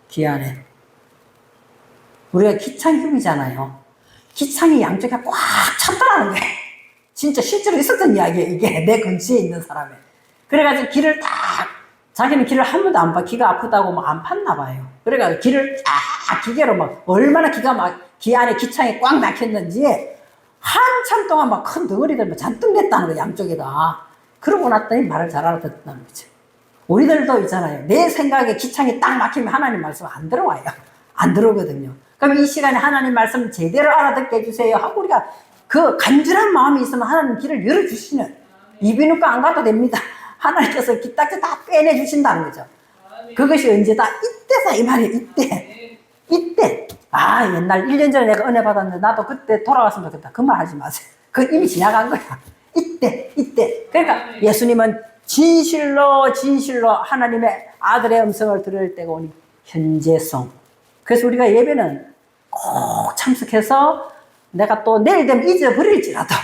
귀 안에. 우리가 기창흉이잖아요. 기창이 양쪽에 꽉 찼다라는 거예요. 진짜 실제로 있었던 이야기예요. 이게 내 근처에 있는 사람이. 그래가지고 귀를 딱 자기는 귀를 한 번도 안 봐. 귀가 아프다고 뭐 안 팠나 봐요. 그래가지고 귀를 딱 기계로 막 얼마나 귀가 막 귀 안에 기창이 꽉 막혔는지 한참 동안 막 큰 덩어리들 막 잔뜩 냈다는 거예요. 양쪽에다. 그러고 났더니 말을 잘 알아듣는다는 거죠. 우리들도 있잖아요. 내 생각에 기창이 딱 막히면 하나님 말씀 안 들어와요. 안 들어오거든요. 그럼 이 시간에 하나님 말씀 제대로 알아듣게 해주세요 하고 우리가 그 간절한 마음이 있으면 하나님 길을 열어주시는 이비인후과 안 가도 됩니다. 하나님께서 기딱지 다 빼내주신다는 거죠. 그것이 언제다? 이때다 이 말이에요. 이때. 아, 옛날 1년 전에 내가 은혜 받았는데 나도 그때 돌아왔으면 좋겠다. 그 말 하지 마세요. 그건 이미 지나간 거야. 이때. 그러니까 예수님은 진실로 하나님의 아들의 음성을 들을 때가 오니 현재성. 그래서 우리가 예배는 꼭 참석해서 내가 또 내일 되면 잊어버릴지라도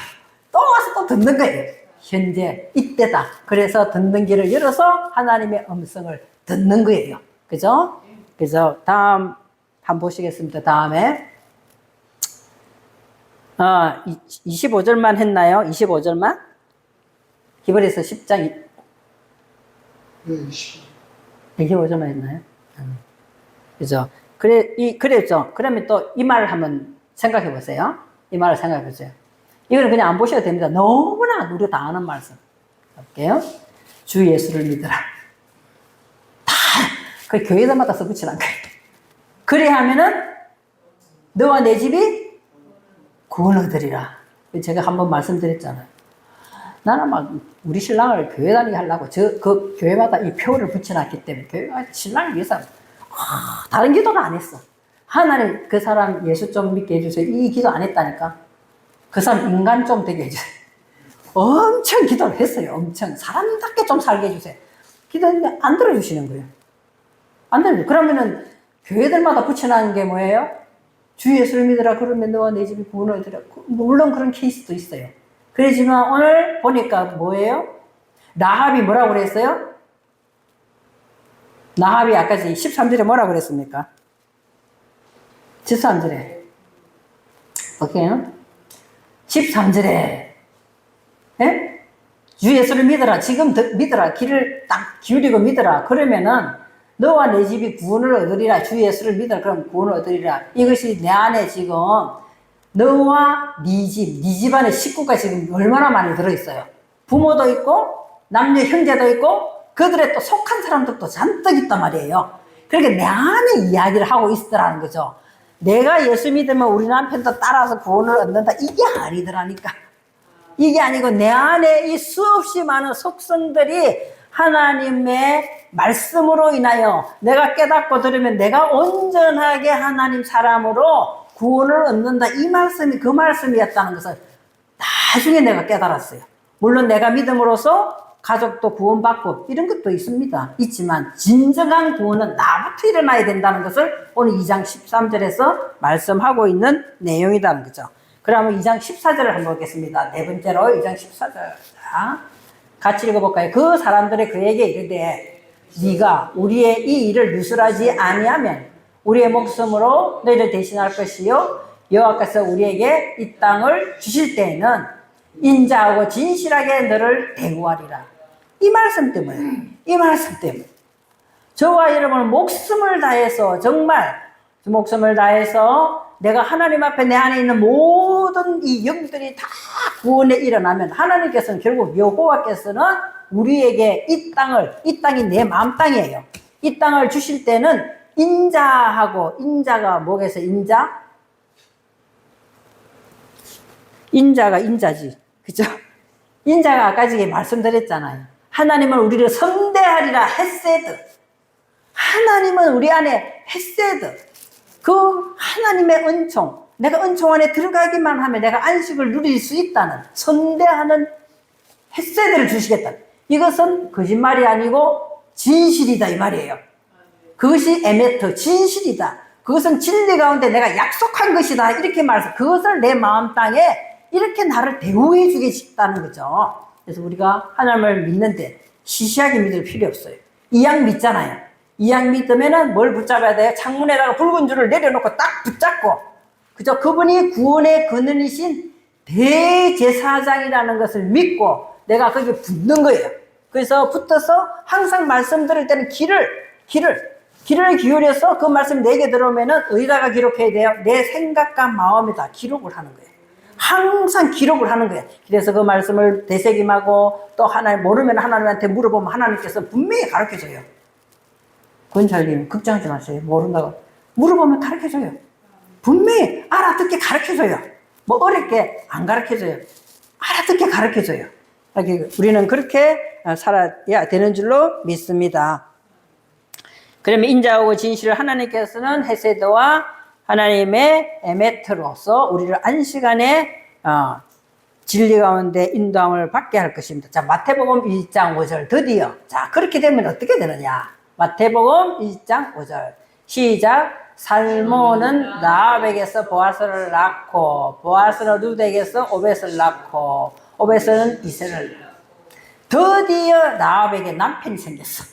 또 와서 또 듣는 거예요. 현재 이때다. 그래서 듣는 길을 열어서 하나님의 음성을 듣는 거예요. 그죠? 그래서 다음 한번 보시겠습니다. 다음에 25절만 했나요? 25절만? 히브리서 10장 25절만 했나요? 그죠? 그랬죠. 그러면 또 이 말을 한번 생각해 보세요. 이 말을 생각해 보세요. 이거는 그냥 안 보셔도 됩니다. 너무나 우리가 다 아는 말씀. 볼게요. 주 예수를 믿으라. 그 교회들마다 써붙이는 거예요. 그래 하면은 너와 내 집이 구원 얻으리라. 제가 한번 말씀드렸잖아요. 나는 막 우리 신랑을 교회 다니게 하려고 그 교회마다 이 표를 붙여놨기 때문에 교회가 신랑을 위해서 다른 기도는 안 했어. 하나님 그 사람 예수 좀 믿게 해주세요. 이 기도 안 했다니까. 그 사람 인간 좀 되게 해주세요. 엄청 기도를 했어요. 엄청 사람답게 좀 살게 해주세요. 기도했는데 안 들어주시는 거예요. 안 들어주세요. 그러면은 교회들마다 붙여놓은 게 뭐예요? 주 예수를 믿으라 그러면 너와 내 집이 구원을 얻으라. 물론 그런 케이스도 있어요. 그렇지만 오늘 보니까 뭐예요? 라합이 뭐라고 그랬어요? 라합이 아까 13절에 뭐라고 그랬습니까? 13절에 볼게요. 13절에 예? 주 예수를 믿어라. 지금 믿어라. 귀를 딱 기울이고 믿어라. 그러면은 너와 내 집이 구원을 얻으리라. 주 예수를 믿어라. 그럼 구원을 얻으리라. 이것이 내 안에 지금 너와 네 집 안에 식구가 지금 얼마나 많이 들어있어요. 부모도 있고 남녀 형제도 있고 그들의 또 속한 사람들도 잔뜩 있단 말이에요. 그러니까 내 안에 이야기를 하고 있더라는 거죠. 내가 예수 믿으면 우리 남편도 따라서 구원을 얻는다. 이게 아니더라니까. 이게 아니고 내 안에 이 수없이 많은 속성들이 하나님의 말씀으로 인하여 내가 깨닫고 들으면 내가 온전하게 하나님 사람으로 구원을 얻는다. 이 말씀이 그 말씀이었다는 것을 나중에 내가 깨달았어요. 물론 내가 믿음으로써 가족도 구원받고 이런 것도 있지만 진정한 구원은 나부터 일어나야 된다는 것을 오늘 2장 13절에서 말씀하고 있는 내용이라는 거죠. 그러면 2장 14절을 한번 보겠습니다. 네 번째로 2장 14절. 자, 같이 읽어볼까요? 그 사람들이 그에게 이르되 네가 우리의 이 일을 누설하지 아니하면 우리의 목숨으로 너희를 대신할 것이요 여호와께서 우리에게 이 땅을 주실 때에는 인자하고 진실하게 너를 대우하리라. 이 말씀 때문에 저와 여러분은 목숨을 다해서 정말 목숨을 다해서 내가 하나님 앞에 내 안에 있는 모든 이 영들이 다 구원에 일어나면 하나님께서는 결국 여호와께서는 우리에게 이 땅이 내 마음 땅이에요. 이 땅을 주실 때는 인자하고, 인자가 뭐겠어? 인자가 인자지. 그죠? 인자가 아까 전에 말씀드렸잖아요. 하나님은 우리를 성대하리라 헤세드. 하나님은 우리 안에 헤세드. 그 하나님의 은총. 내가 은총 안에 들어가기만 하면 내가 안식을 누릴 수 있다는 선대하는 헤세드를 주시겠다. 이것은 거짓말이 아니고 진실이다 이 말이에요. 그것이 에메트, 진실이다. 그것은 진리 가운데 내가 약속한 것이다. 이렇게 말해서 그것을 내 마음 땅에 이렇게 나를 대우해 주겠다는 거죠. 그래서 우리가 하나님을 믿는데 시시하게 믿을 필요 없어요. 이양 믿잖아요. 이양 믿으면은 뭘 붙잡아야 돼요? 창문에다가 붉은 줄을 내려놓고 딱 붙잡고, 그죠? 그분이 구원의 근원이신 대제사장이라는 것을 믿고 내가 거기에 붙는 거예요. 그래서 붙어서 항상 말씀 들을 때는 귀를 기울여서 그 말씀 내게 들어오면은 어디다가 기록해야 돼요? 내 생각과 마음에다 기록을 하는 거예요. 항상 기록을 하는 거예요. 그래서 그 말씀을 되새김하고 또 하나님 모르면 하나님한테 물어보면 하나님께서 분명히 가르쳐줘요. 권찰님 걱정하지 마세요. 모른다고 물어보면 가르쳐줘요. 분명히 알아듣게 가르쳐줘요. 뭐 어렵게 안 가르쳐줘요. 알아듣게 가르쳐줘요. 우리는 그렇게 살아야 되는 줄로 믿습니다. 그러면 인자하고 진실을 하나님께서는 헤세드와 하나님의 에메트로서 우리를 안식안에 진리 가운데 인도함을 받게 할 것입니다. 자, 마태복음 1장 5절 드디어. 자, 그렇게 되면 어떻게 되느냐? 마태복음 1장 5절 시작. 살몬은 라합에게서 보아스를 낳고 보아스는 룻에게서 오벳을 낳고 오벳은 이세를. 드디어 라합에게 남편이 생겼어.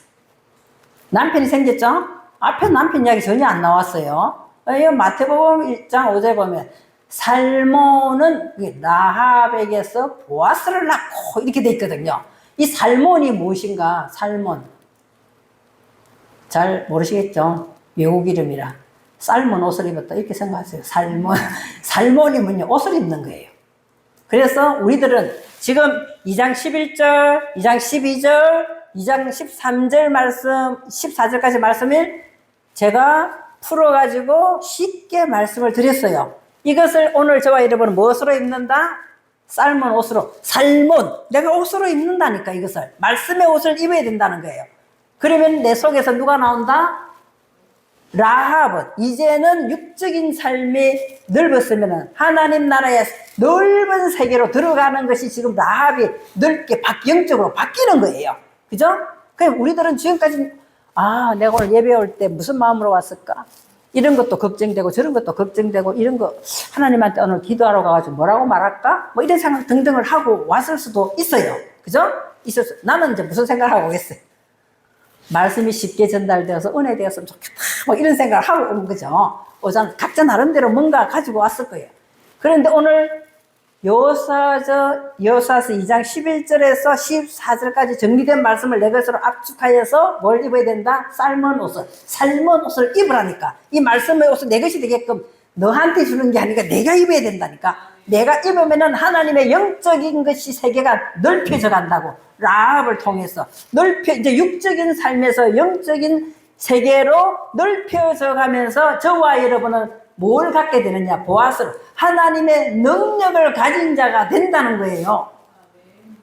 남편이 생겼죠? 앞에 남편 이야기 전혀 안 나왔어요. 이 마태복음 1장 5절 보면 살몬은 라합에게서 보아스를 낳고 이렇게 돼 있거든요. 이 살몬이 무엇인가? 살몬 잘 모르시겠죠? 외국 이름이라 삶은 옷을 입었다 이렇게 생각하세요. 살몬이 뭐냐? 옷을 입는 거예요. 그래서 우리들은 지금 2장 11절, 2장 12절, 2장 13절 말씀, 14절까지 말씀을 제가 풀어가지고 쉽게 말씀을 드렸어요. 이것을 오늘 저와 여러분은 무엇으로 입는다? 삶은 옷으로. 살몬. 내가 옷으로 입는다니까 이것을. 말씀의 옷을 입어야 된다는 거예요. 그러면 내 속에서 누가 나온다? 라합은 이제는 육적인 삶이 넓었으면 하나님 나라의 넓은 세계로 들어가는 것이 지금 라합이 넓게 영적으로 바뀌는 거예요. 그죠? 그럼 우리들은 지금까지 내가 오늘 예배 올 때 무슨 마음으로 왔을까? 이런 것도 걱정되고 저런 것도 걱정되고 이런 거 하나님한테 오늘 기도하러 가가지고 뭐라고 말할까? 뭐 이런 생각 등등을 하고 왔을 수도 있어요. 그죠? 있었어. 나는 이제 무슨 생각을 하고 오겠어요? 말씀이 쉽게 전달되어서 은혜 되었으면 좋겠다. 뭐 이런 생각을 하고 온 거죠. 오전 각자 나름대로 뭔가 가지고 왔을 거예요. 그런데 오늘 여호사서 2장 11절에서 14절까지 정리된 말씀을 내 것으로 압축하여서 뭘 입어야 된다? 삶은 옷을 입으라니까. 이 말씀의 옷을 내 것이 되게끔 너한테 주는 게 아니라 내가 입어야 된다니까. 내가 입으면은 하나님의 영적인 것이 세계가 넓혀져 간다고. 라합을 통해서 이제 육적인 삶에서 영적인 세계로 넓혀져 가면서 저와 여러분은 뭘 갖게 되느냐? 보아스로 하나님의 능력을 가진 자가 된다는 거예요.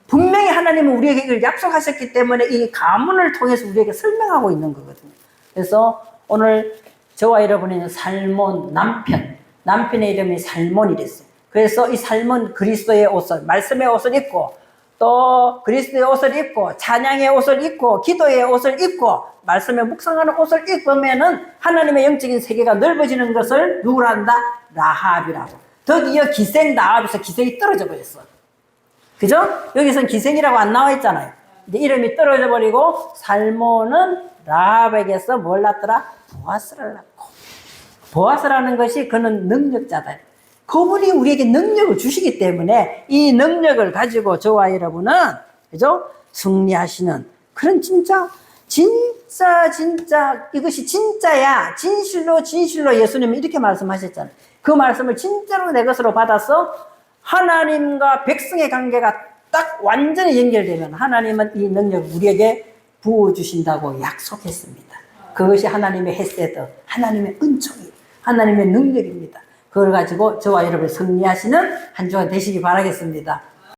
분명히 하나님은 우리에게 이걸 약속하셨기 때문에 이 가문을 통해서 우리에게 설명하고 있는 거거든요. 그래서 오늘 저와 여러분은 살몬 남편의 이름이 살몬이랬어요. 그래서 이 살몬 그리스도의 옷을, 말씀의 옷을 입고 또 그리스도의 옷을 입고 찬양의 옷을 입고 기도의 옷을 입고 말씀에 묵상하는 옷을 입으면은 하나님의 영적인 세계가 넓어지는 것을 누구라 한다? 라합이라고. 드디어 기생 라합에서 기생이 떨어져 버렸어. 그죠? 여기서는 기생이라고 안 나와 있잖아요. 이제 이름이 떨어져 버리고 살몬은 라합에게서 뭘 낳더라? 보아스를 낳고. 보아스라는 것이 그는 능력자다. 그분이 우리에게 능력을 주시기 때문에 이 능력을 가지고 저와 여러분은 그죠? 승리하시는 그런 진짜 이것이 진짜야. 진실로 예수님이 이렇게 말씀하셨잖아요. 그 말씀을 진짜로 내 것으로 받아서 하나님과 백성의 관계가 딱 완전히 연결되면 하나님은 이 능력을 우리에게 부어주신다고 약속했습니다. 그것이 하나님의 헤세드, 하나님의 은총이, 하나님의 능력입니다. 그걸 가지고 저와 여러분이 승리하시는 한 주가 되시기 바라겠습니다.